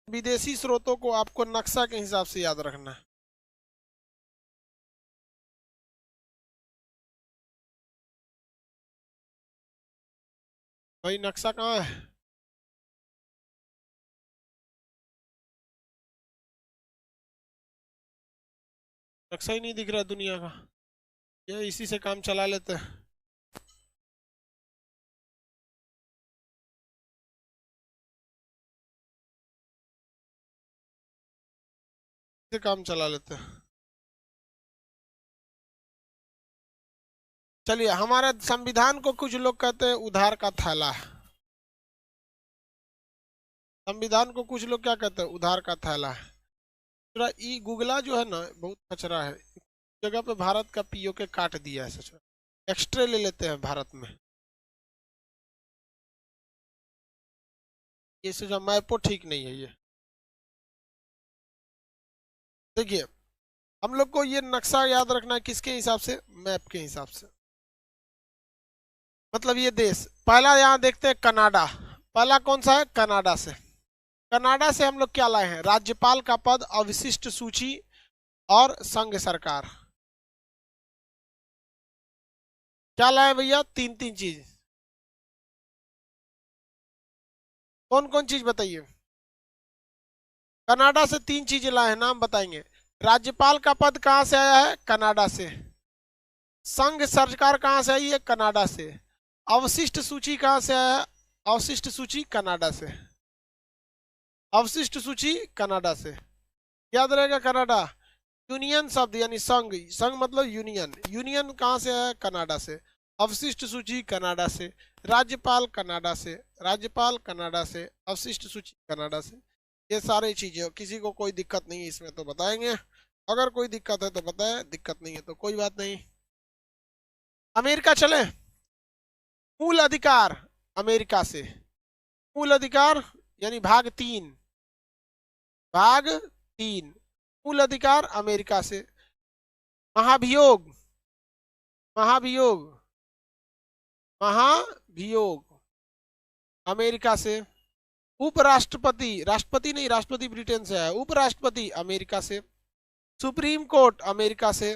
विदेशी स्रोतों को आपको नक्शा के हिसाब से याद रखना है। भाई नक्शा कहाँ है? नक्शा ही नहीं दिख रहा दुनिया का। ये इसी से काम चला लेते हैं। से काम चला लेते हैं। चलिए, हमारे संविधान को कुछ लोग कहते हैं उधार का थैला है। संविधान को कुछ लोग क्या कहते हैं? उधार का थैला है। पूरा ई गूगला जो है ना, बहुत कचरा है। जगह पे भारत का पीओके काट दिया है। सच में एक्स्ट्रा ले लेते हैं भारत में। ये सोचा मैपो ठीक नहीं है। ये देखिए, हम लोग को ये नक्शा याद रखना है किसके हिसाब से? मैप के हिसाब से। मतलब ये देश पहला यहाँ देखते हैं कनाडा। पहला कौन सा है? कनाडा से। कनाडा से हम लोग क्या लाए हैं? राज्यपाल का पद, अवशिष्ट सूची और संघ सरकार। क्या लाए भैया? तीन तीन चीज। कौन कौन चीज बताइए? कनाडा से तीन चीजें लाए हैं, नाम बताएंगे। राज्यपाल का पद कहां से आया है? कनाडा से। संघ सरकार कहां से आई है? कनाडा से। अवशिष्ट सूची कहां से आया है? अवशिष्ट सूची कनाडा से। अवशिष्ट सूची कनाडा से। याद रहेगा कनाडा। यूनियन शब्द यानी संघ, संघ मतलब यूनियन। यूनियन कहां से है? कनाडा से। अवशिष्ट सूची कनाडा से। राज्यपाल कनाडा से। राज्यपाल कनाडा से। अवशिष्ट सूची कनाडा से। ये सारी चीजें, किसी को कोई दिक्कत नहीं है इसमें तो बताएंगे। अगर कोई दिक्कत है तो बताए, दिक्कत नहीं है तो कोई बात नहीं। अमेरिका चले। मूल अधिकार अमेरिका से। मूल अधिकार यानी भाग 3। भाग 3 मूल अधिकार अमेरिका से। महाभियोग, महाभियोग, महाभियोग अमेरिका से। उपराष्ट्रपति, राष्ट्रपति नहीं, राष्ट्रपति ब्रिटेन से है। उपराष्ट्रपति अमेरिका से। सुप्रीम कोर्ट अमेरिका से।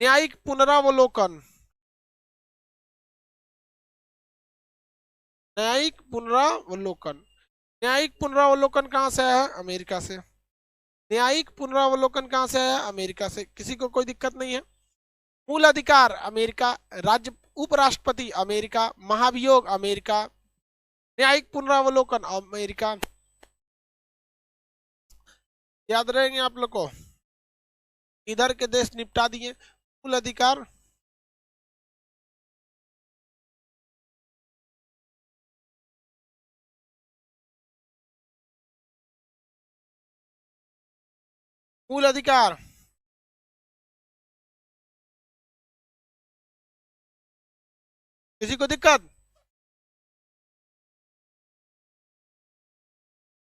न्यायिक पुनरावलोकन, न्यायिक पुनरावलोकन, न्यायिक पुनरावलोकन कहां से आया है? अमेरिका से। न्यायिक पुनरावलोकन कहां से आया? अमेरिका से। किसी को कोई दिक्कत नहीं है। मूल अधिकार अमेरिका। राज्य उपराष्ट्रपति अमेरिका। महाभियोग अमेरिका। न्यायिक पुनरावलोकन अमेरिका। याद रहेंगे आप लोग को। इधर के देश निपटा दिए। मूल अधिकार, मूल अधिकार। किसी को दिक्कत?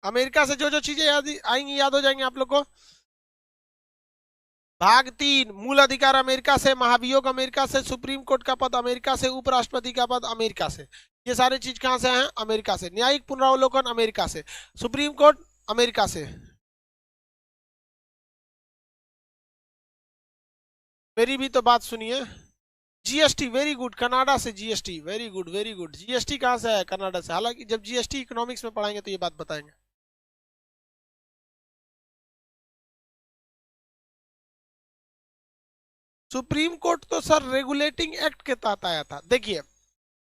अमेरिका से जो जो चीजें याद आएंगी, याद हो जाएंगे आप लोग को। भाग 3 मूल अधिकार अमेरिका से। महाभियोग अमेरिका से। सुप्रीम कोर्ट का पद अमेरिका से। उपराष्ट्रपति का पद अमेरिका से। ये सारी चीज कहां से हैं? अमेरिका से। न्यायिक पुनरावलोकन अमेरिका से। सुप्रीम कोर्ट अमेरिका से। मेरी भी तो बात सुनिए। जीएसटी वेरी गुड, कनाडा से। GST very good, very good. GST कहां से है? कनाडा से। हालांकि जब जीएसटी इकोनॉमिक्स में पढ़ाएंगे तो ये बात बताएंगे। सुप्रीम कोर्ट तो सर रेगुलेटिंग एक्ट के तहत आया था। देखिए,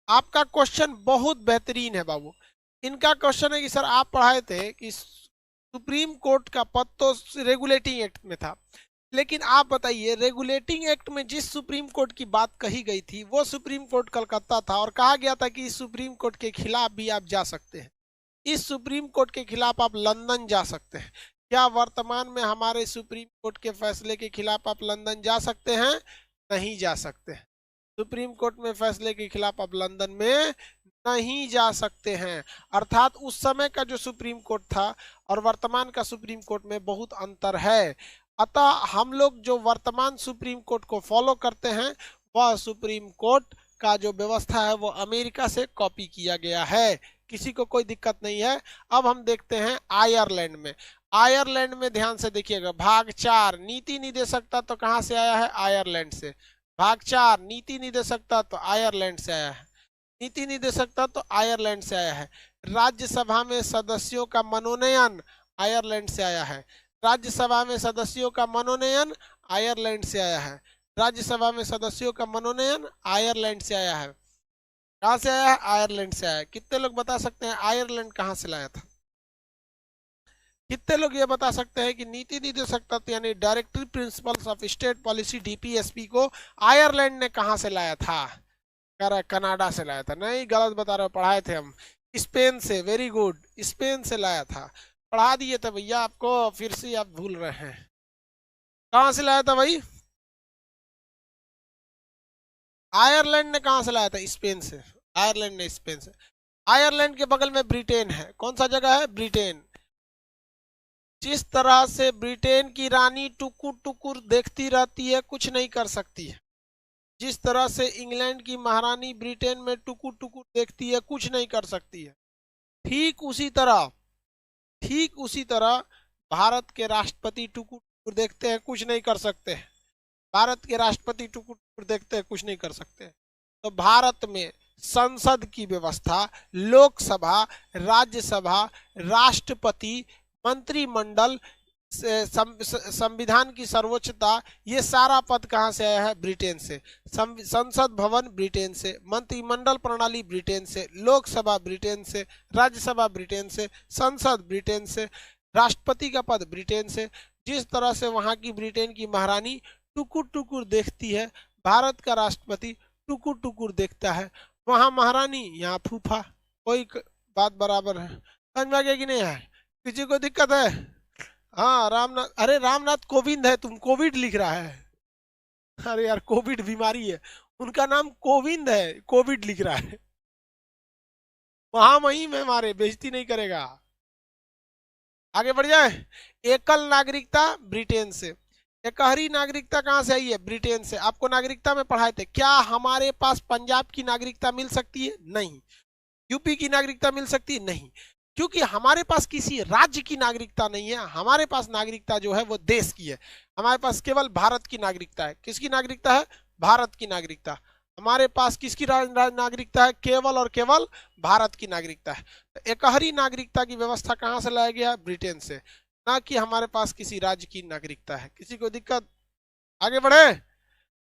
आपका क्वेश्चन बहुत बेहतरीन है बाबू। इनका क्वेश्चन है कि सर आप पढ़ाए थे कि सुप्रीम कोर्ट का पद तो रेगुलेटिंग एक्ट में था, लेकिन आप बताइए रेगुलेटिंग एक्ट में जिस सुप्रीम कोर्ट की बात कही गई थी वो सुप्रीम कोर्ट कलकत्ता था, और कहा गया था कि इस सुप्रीम कोर्ट के खिलाफ भी आप जा सकते हैं। इस सुप्रीम कोर्ट के खिलाफ आप लंदन जा सकते हैं। क्या वर्तमान में हमारे सुप्रीम कोर्ट के फैसले के खिलाफ आप लंदन जा सकते हैं? नहीं जा सकते। सुप्रीम कोर्ट में फैसले के खिलाफ आप लंदन में नहीं जा सकते हैं। अर्थात उस समय का जो सुप्रीम कोर्ट था और वर्तमान का सुप्रीम कोर्ट में बहुत अंतर है। अतः हम लोग जो वर्तमान सुप्रीम कोर्ट को फॉलो करते हैं वह सुप्रीम कोर्ट का जो व्यवस्था है वो अमेरिका से कॉपी किया गया है। किसी को कोई दिक्कत नहीं है। अब हम देखते हैं आयरलैंड में। आयरलैंड में ध्यान से देखिएगा, भाग 4 नीति निदेशकता तो कहां से आया है? आयरलैंड से। भाग 4 नीति निदेशकता तो आयरलैंड से आया है। नीति निदेशकता तो आयरलैंड से आया है। राज्यसभा में सदस्यों का मनोनयन आयरलैंड से आया है। राज्यसभा में सदस्यों का मनोनयन आयरलैंड से आया है। राज्यसभा में सदस्यों का मनोनयन आयरलैंड से आया है। कहां से आया है? आयरलैंड से आया है। कितने लोग बता सकते हैं आयरलैंड कहां से लाया था? कितने लोग ये बता सकते हैं कि नीति निदेशक तत्व यानी directory principles of state policy DPSP को आयरलैंड ने कहां से लाया था? कह रहा है कनाडा से लाया था। नहीं, गलत बता रहे हो, पढ़ाए थे हम स्पेन से। वेरी गुड, स्पेन से लाया था, पढ़ा दिए थे भैया आपको, फिर से आप भूल रहे हैं। कहां से लाया था भाई? आयरलैंड ने कहां से लाया था? स्पेन से। आयरलैंड ने स्पेन से। आयरलैंड के बगल में ब्रिटेन है। कौन सा जगह है? ब्रिटेन। जिस तरह से ब्रिटेन की रानी टुकुर टुकुर देखती रहती है, कुछ नहीं कर सकती है। जिस तरह से इंग्लैंड की महारानी ब्रिटेन में टुकुर टुकुर देखती है, कुछ नहीं कर सकती है। ठीक उसी तरह भारत के राष्ट्रपति टुकुर टुकुर देखते हैं, कुछ नहीं कर सकते हैं। भारत के राष्ट्रपति टुकुर टुकुर देखते हैं, कुछ नहीं कर सकते। तो भारत में संसद की व्यवस्था, लोकसभा, राज्यसभा, राष्ट्रपति, मंत्रिमंडल, संविधान की सर्वोच्चता, ये सारा पद कहां से आया है? ब्रिटेन से। संसद भवन ब्रिटेन से, मंत्रिमंडल प्रणाली ब्रिटेन से, लोकसभा ब्रिटेन से, राज्यसभा ब्रिटेन से, संसद ब्रिटेन से, राष्ट्रपति का पद ब्रिटेन से। जिस तरह से वहां की ब्रिटेन की महारानी टुकुर टुकुर देखती है, भारत का राष्ट्रपति टुकुर टुकुर देखता है। वहां महारानी, यहाँ फूफा, कोई बात बराबर है। समझ में आ गया कि नहीं है? किसी को दिक्कत है? हाँ, रामनाथ, अरे रामनाथ कोविंद है, तुम कोविड लिख रहा है। अरे यार, कोविड बीमारी है, उनका नाम कोविंद है, कोविड लिख रहा है। वहां वहीं में मारे, बेइज्जती नहीं करेगा। आगे बढ़ जाए। एकल नागरिकता ब्रिटेन से। एकहरी नागरिकता कहां से आई है? ब्रिटेन से। आपको नागरिकता में पढ़ाए थे। क्या हमारे पास पंजाब की नागरिकता मिल सकती है? नहीं। यूपी की नागरिकता मिल सकती है? नहीं, क्योंकि हमारे पास किसी राज्य की नागरिकता नहीं है। हमारे पास नागरिकता जो है वो देश की है। हमारे पास केवल भारत की नागरिकता है। किसकी नागरिकता है? भारत की नागरिकता। हमारे पास किसकी नागरिकता है? केवल और केवल भारत की नागरिकता है। तो एकहरी नागरिकता की व्यवस्था कहां से लाया गया? ब्रिटेन से। ना कि हमारे पास किसी राज्य की नागरिकता है। किसी को दिक्कत? आगे बढ़े।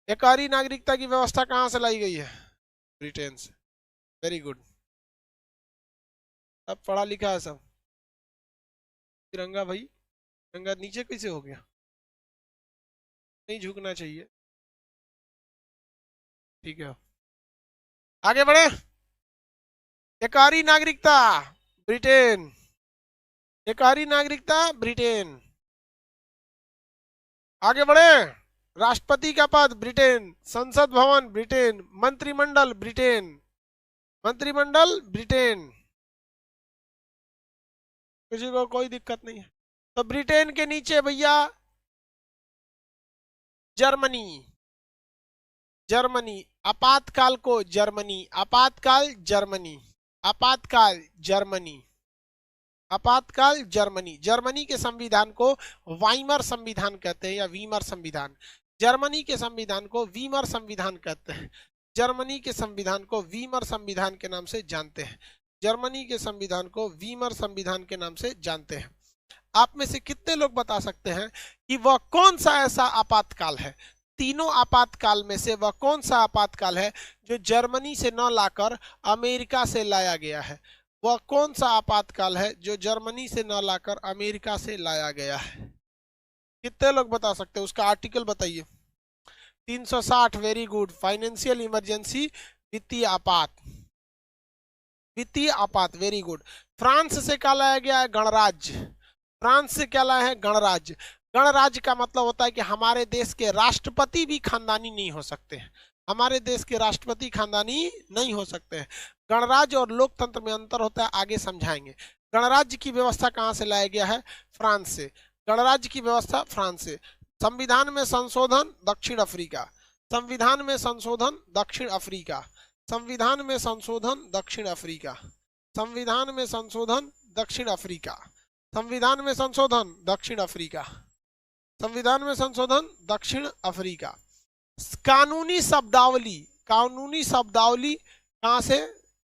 एकहरी नागरिकता की व्यवस्था कहां से लाई गई है? ब्रिटेन से। वेरी गुड, अब पढ़ा लिखा है सब। तिरंगा भाई, तिरंगा नीचे कैसे हो गया? नहीं झुकना चाहिए। ठीक है, आगे बढ़े। एकहरी नागरिकता ब्रिटेन। एकहरी नागरिकता ब्रिटेन। आगे बढ़े। राष्ट्रपति का पद ब्रिटेन, संसद भवन ब्रिटेन, मंत्रिमंडल ब्रिटेन, मंत्रिमंडल ब्रिटेन। किसी को कोई दिक्कत नहीं है? तो ब्रिटेन के नीचे भैया जर्मनी। जर्मनी, आपातकाल को जर्मनी, आपातकाल जर्मनी, आपातकाल जर्मनी, आपातकाल जर्मनी। जर्मनी के संविधान को वाइमर संविधान कहते हैं या वीमर संविधान। जर्मनी के संविधान को वीमर संविधान कहते हैं। जर्मनी के संविधान को वीमर संविधान के नाम से जानते हैं। जर्मनी के संविधान को वीमर संविधान के नाम से जानते हैं। आप में से कितने लोग बता सकते हैं कि वह कौन सा ऐसा आपातकाल है? तीनों आपातकाल में से वह कौन सा आपातकाल है जो जर्मनी से न लाकर अमेरिका से लाया गया है? वह कौन सा आपातकाल है जो जर्मनी से न लाकर अमेरिका से लाया गया है? कितने लोग बता सकते हैं? उसका आर्टिकल बताइए। 360। वेरी गुड, फाइनेंशियल इमरजेंसी, वित्तीय आपात, वित्तीय आपात। Very good. फ्रांस से क्या लाया गया है? गणराज्य। फ्रांस से क्या लाया है? गणराज्य। गणराज्य का मतलब होता है कि हमारे देश के राष्ट्रपति भी खानदानी नहीं हो सकते हैं। हमारे देश के राष्ट्रपति खानदानी नहीं हो सकते हैं। गणराज्य और लोकतंत्र में अंतर होता है, आगे समझाएंगे। गणराज्य की व्यवस्था कहां से लाया गया है? फ्रांस से। गणराज्य की व्यवस्था फ्रांस से। संविधान में संशोधन दक्षिण अफ्रीका। संविधान में संशोधन दक्षिण अफ्रीका। संविधान में संशोधन दक्षिण अफ्रीका। संविधान में संशोधन दक्षिण अफ्रीका। संविधान में संशोधन दक्षिण अफ्रीका। संविधान में संशोधन दक्षिण अफ्रीका। कानूनी शब्दावली, कानूनी शब्दावली कहां से?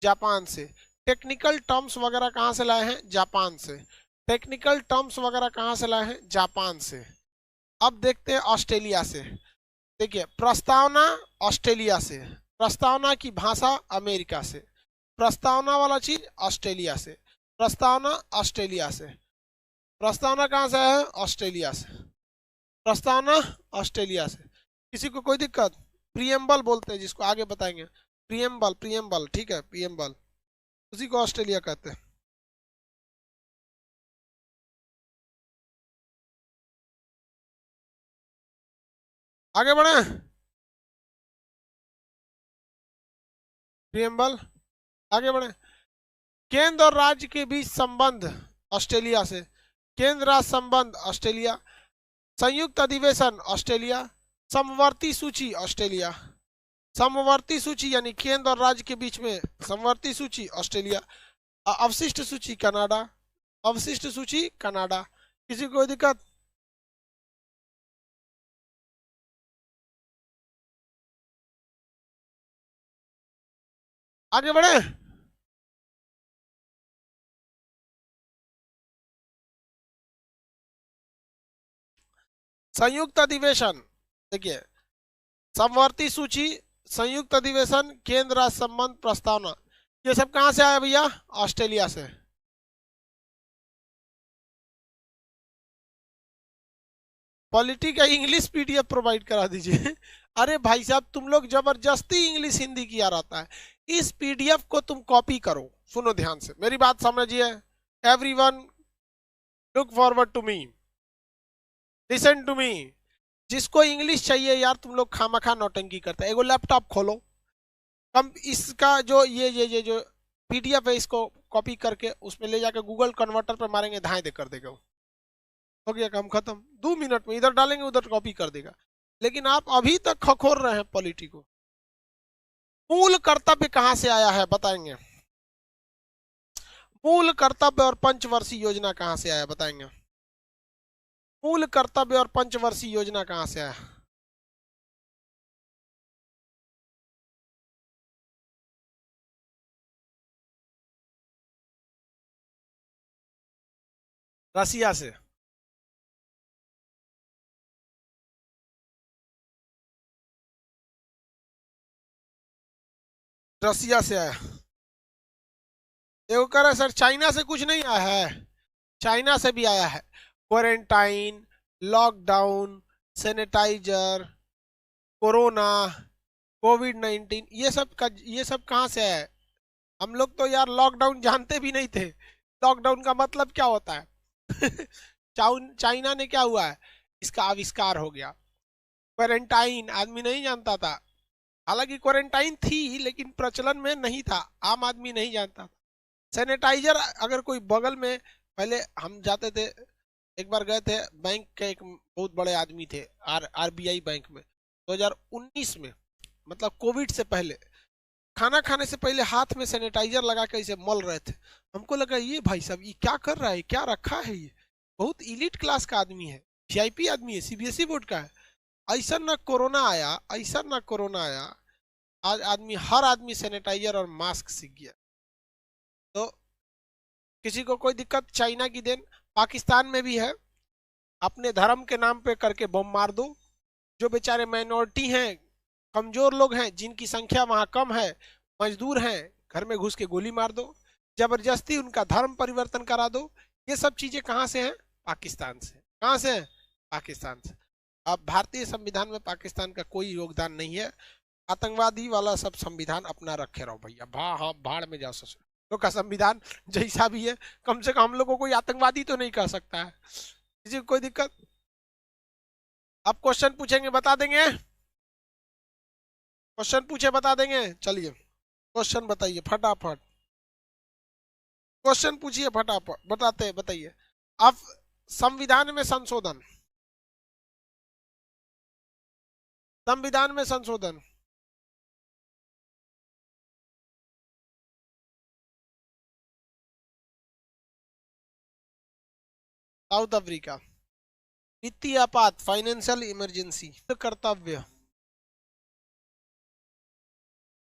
जापान से। टेक्निकल टर्म्स वगैरह कहां से लाए हैं? जापान से। टेक्निकल टर्म्स वगैरह कहां से लाए हैं? जापान से। अब देखते हैं ऑस्ट्रेलिया से। देखिए, प्रस्तावना ऑस्ट्रेलिया से, प्रस्तावना की भाषा अमेरिका से, प्रस्तावना वाला चीज ऑस्ट्रेलिया से, प्रस्तावना ऑस्ट्रेलिया से। प्रस्तावना कहां से है? ऑस्ट्रेलिया से। प्रस्तावना ऑस्ट्रेलिया से। किसी को कोई दिक्कत? प्रियम्बल बोलते हैं जिसको, आगे बताएंगे। प्रियम्बल, प्रियम्बल, ठीक है, प्रियम्बल, उसी को ऑस्ट्रेलिया कहते हैं। आगे बढ़े। प्रियम्बल, आगे बढ़े। केंद्र और राज्य के बीच संबंध ऑस्ट्रेलिया से। केंद्र राज्य संबंध ऑस्ट्रेलिया। संयुक्त अधिवेशन ऑस्ट्रेलिया। समवर्ती सूची ऑस्ट्रेलिया। समवर्ती सूची यानी केंद्र और राज्य के बीच में समवर्ती सूची ऑस्ट्रेलिया। अवशिष्ट सूची कनाडा। अवशिष्ट सूची कनाडा। किसी को कोई दिक्कत? आगे बढ़े। संयुक्त अधिवेशन, देखिए, समवर्ती सूची, संयुक्त अधिवेशन, केंद्र राज्य संबंध, प्रस्तावना, ये सब कहां से आया भैया? ऑस्ट्रेलिया से। पॉलिटी का इंग्लिश पीडीएफ प्रोवाइड करा दीजिए। अरे भाई साहब, तुम लोग जबरदस्ती इंग्लिश हिंदी किया रहता है। इस पीडीएफ को तुम कॉपी करो। सुनो ध्यान से, मेरी बात समझिए। Everyone look forward to me, listen to me. जिसको इंग्लिश चाहिए यार, तुम लोग खामखा नौटंकी करते हैं। एगो लैपटॉप खोलो, कम इसका जो ये जो पीडीएफ है, इसको कॉपी करके उसमें ले जाकर गूगल कन्वर्टर पे मारेंगे, धाए दे कर देगा, हो गया काम खत्म। 2 मिनट में इधर डालेंगे उधर कॉपी कर देगा। लेकिन आप अभी तक खखोर रहे हैं पॉलिटी को। मूल कर्तव्य कहां से आया है बताएंगे? मूल कर्तव्य और पंचवर्षीय योजना कहां से आया बताएंगे? मूल कर्तव्य और पंचवर्षीय योजना कहां से आया? रसिया से। रसिया से आया। देखो कह रहा है सर चाइना से कुछ नहीं आया है। चाइना से भी आया है। क्वारंटाइन, लॉकडाउन, सैनिटाइजर, कोरोना, कोविड-19, ये सब कहाँ से है? हम लोग तो यार लॉकडाउन जानते भी नहीं थे। लॉकडाउन का मतलब क्या होता है? चाइना ने क्या हुआ है, इसका आविष्कार हो गया। क्वारंटाइन आदमी नहीं जानता था। हालांकि क्वारंटाइन थी लेकिन प्रचलन में नहीं था, आम आदमी नहीं जानता था। सैनिटाइजर अगर कोई बगल में, पहले हम जाते थे, एक बार गए थे बैंक के, एक बहुत बड़े आदमी थे आरबीआई बैंक में 2019 में, मतलब कोविड से पहले, खाना खाने से पहले हाथ में सैनिटाइजर लगा के इसे मल रहे थे। हमको लगा ये भाई साहब ये क्या कर रहा है, क्या रखा है ये, बहुत इलीट क्लास का आदमी है, वीआईपी आदमी है, सीबीएसई बोर्ड का है। ऐसा ना कोरोना आया, ऐसा ना कोरोना आया, आज हर आदमी सैनिटाइजर और मास्क सीख गया। तो किसी को कोई दिक्कत? चाइना की देन। पाकिस्तान में भी है, अपने धर्म के नाम पे करके बम मार दो। जो बेचारे माइनॉरिटी हैं, कमजोर लोग हैं, जिनकी संख्या वहां कम है, मजदूर हैं, घर में घुस के गोली मार दो, जबरदस्ती उनका धर्म परिवर्तन करा दो। ये सब चीजें कहाँ से हैं? पाकिस्तान से। कहाँ से हैं? पाकिस्तान से। अब भारतीय संविधान में पाकिस्तान का कोई योगदान नहीं है। आतंकवादी वाला सब संविधान अपना रखे रहो भैया, हाँ भाड़ में जाओ ससुर। लोग का संविधान जैसा भी है, कम से कम हम लोग को कोई आतंकवादी तो नहीं कह सकता है। किसी को कोई दिक्कत? अब क्वेश्चन पूछेंगे बता देंगे, क्वेश्चन पूछे बता देंगे। चलिए क्वेश्चन बताइए फटाफट, क्वेश्चन पूछिए फटाफट, बताते बताइए। अब संविधान में संशोधन, संविधान में संशोधन, साउथ अफ्रीका। वित्तीय आपात, फाइनेंशियल इमरजेंसी। कर्तव्य,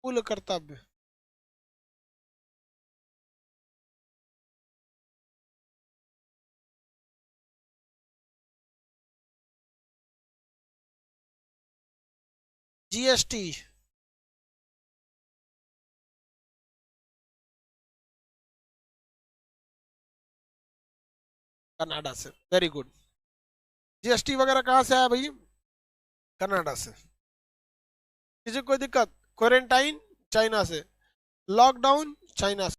कुल कर्तव्य। जीएसटी, कनाडा से। Very good. जीएसटी वगैरह कहाँ से आया भाई? कनाडा से। किसी को कोई दिक्कत? क्वारंटाइन, चाइना से। लॉकडाउन, चाइना से।